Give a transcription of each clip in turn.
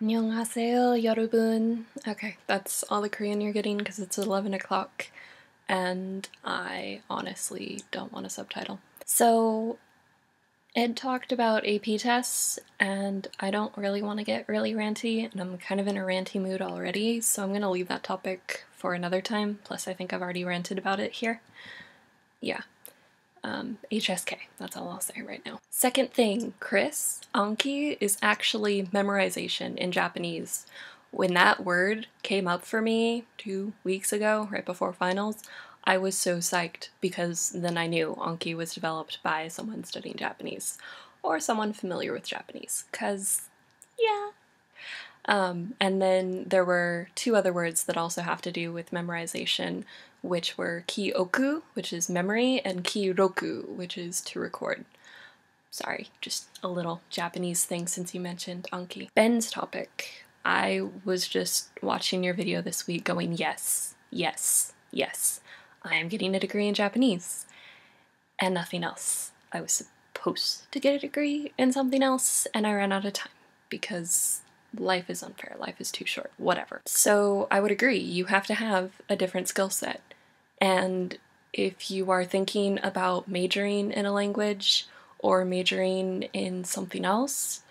안녕하세요, 여러분. Okay, that's all the Korean you're getting because it's 11 o'clock and I honestly don't want a subtitle. So, Ed talked about AP tests and I don't really want to get really ranty and I'm kind of in a ranty mood already, so I'm gonna leave that topic for another time. Plus, I think I've already ranted about it here. Yeah. HSK, that's all I'll say right now. Second thing, Chris, Anki is actually memorization in Japanese. When that word came up for me 2 weeks ago, right before finals, I was so psyched because then I knew Anki was developed by someone studying Japanese or someone familiar with Japanese, because, yeah. And then there were 2 other words that also have to do with memorization, which were ki-oku, which is memory, and ki-roku, which is to record. Sorry, just a little Japanese thing since you mentioned Anki. Ben's topic. I was just watching your video this week going, yes, yes, yes, I am getting a degree in Japanese. And nothing else. I was supposed to get a degree in something else, and I ran out of time because life is unfair, life is too short, whatever. So I would agree, you have to have a different skill set. And if you are thinking about majoring in a language or majoring in something else,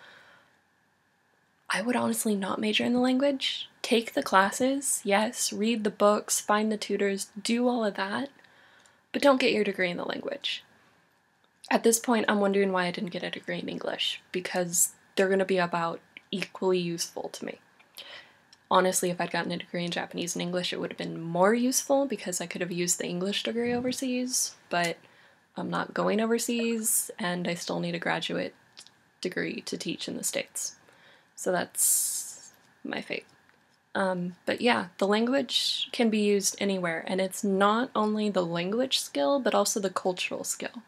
I would honestly not major in the language. Take the classes, yes, read the books, find the tutors, do all of that, but don't get your degree in the language. At this point, I'm wondering why I didn't get a degree in English, because they're going to be about equally useful to me. Honestly, if I'd gotten a degree in Japanese and English, it would have been more useful because I could have used the English degree overseas, but I'm not going overseas, and I still need a graduate degree to teach in the States. So that's my fate. But yeah, the language can be used anywhere, and it's not only the language skill, but also the cultural skill.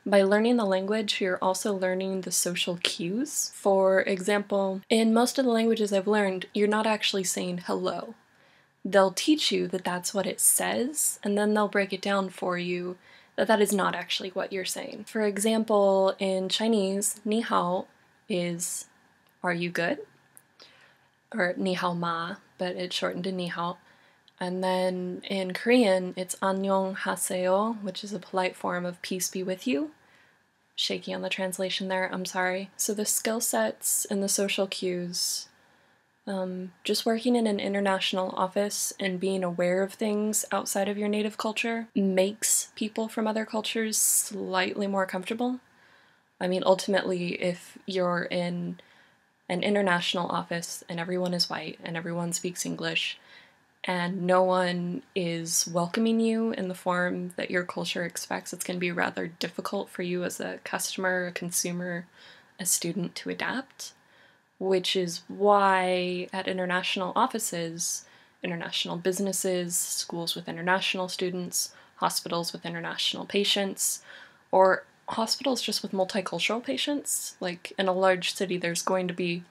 By learning the language, you're also learning the social cues. For example, in most of the languages I've learned, you're not actually saying hello. They'll teach you that that's what it says, and then they'll break it down for you that that is not actually what you're saying. For example, in Chinese, ni hao is "are you good?" or ni hao ma, but it's shortened to ni hao. And then in Korean, it's annyeong haseyo, which is a polite form of peace be with you. Shaky on the translation there, I'm sorry. So the skill sets and the social cues, just working in an international office and being aware of things outside of your native culture makes people from other cultures slightly more comfortable. I mean, ultimately, if you're in an international office and everyone is white and everyone speaks English, and no one is welcoming you in the form that your culture expects, it's going to be rather difficult for you as a customer, a consumer, a student to adapt, which is why at international offices, international businesses, schools with international students, hospitals with international patients, or hospitals just with multicultural patients, like in a large city there's going to be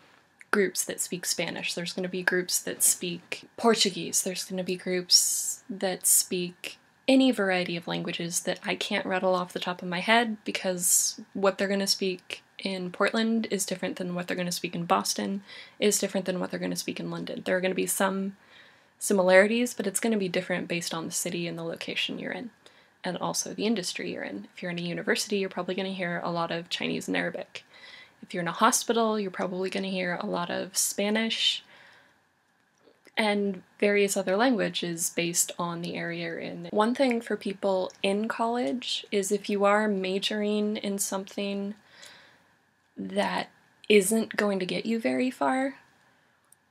groups that speak Spanish, there's going to be groups that speak Portuguese, there's going to be groups that speak any variety of languages that I can't rattle off the top of my head, because what they're going to speak in Portland is different than what they're going to speak in Boston, is different than what they're going to speak in London. There are going to be some similarities, but it's going to be different based on the city and the location you're in, and also the industry you're in. If you're in a university, you're probably going to hear a lot of Chinese and Arabic. If you're in a hospital, you're probably going to hear a lot of Spanish and various other languages based on the area you're in. One thing for people in college is if you are majoring in something that isn't going to get you very far,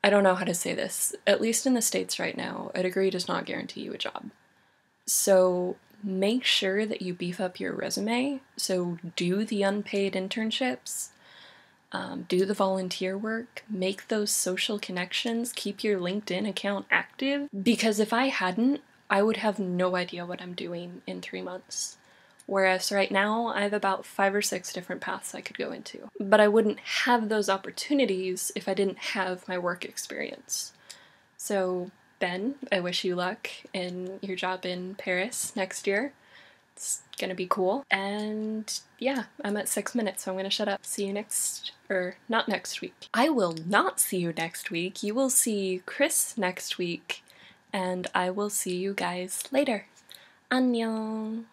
I don't know how to say this, at least in the States right now, a degree does not guarantee you a job. So make sure that you beef up your resume, so do the unpaid internships, do the volunteer work, make those social connections, keep your LinkedIn account active, because if I hadn't, I would have no idea what I'm doing in 3 months. Whereas right now, I have about 5 or 6 different paths I could go into. But I wouldn't have those opportunities if I didn't have my work experience. So, Ben, I wish you luck in your job in Paris next year. It's gonna be cool. And yeah, I'm at 6 minutes, so I'm gonna shut up. See you not next week. I will not see you next week. You will see Chris next week, and I will see you guys later. 안녕.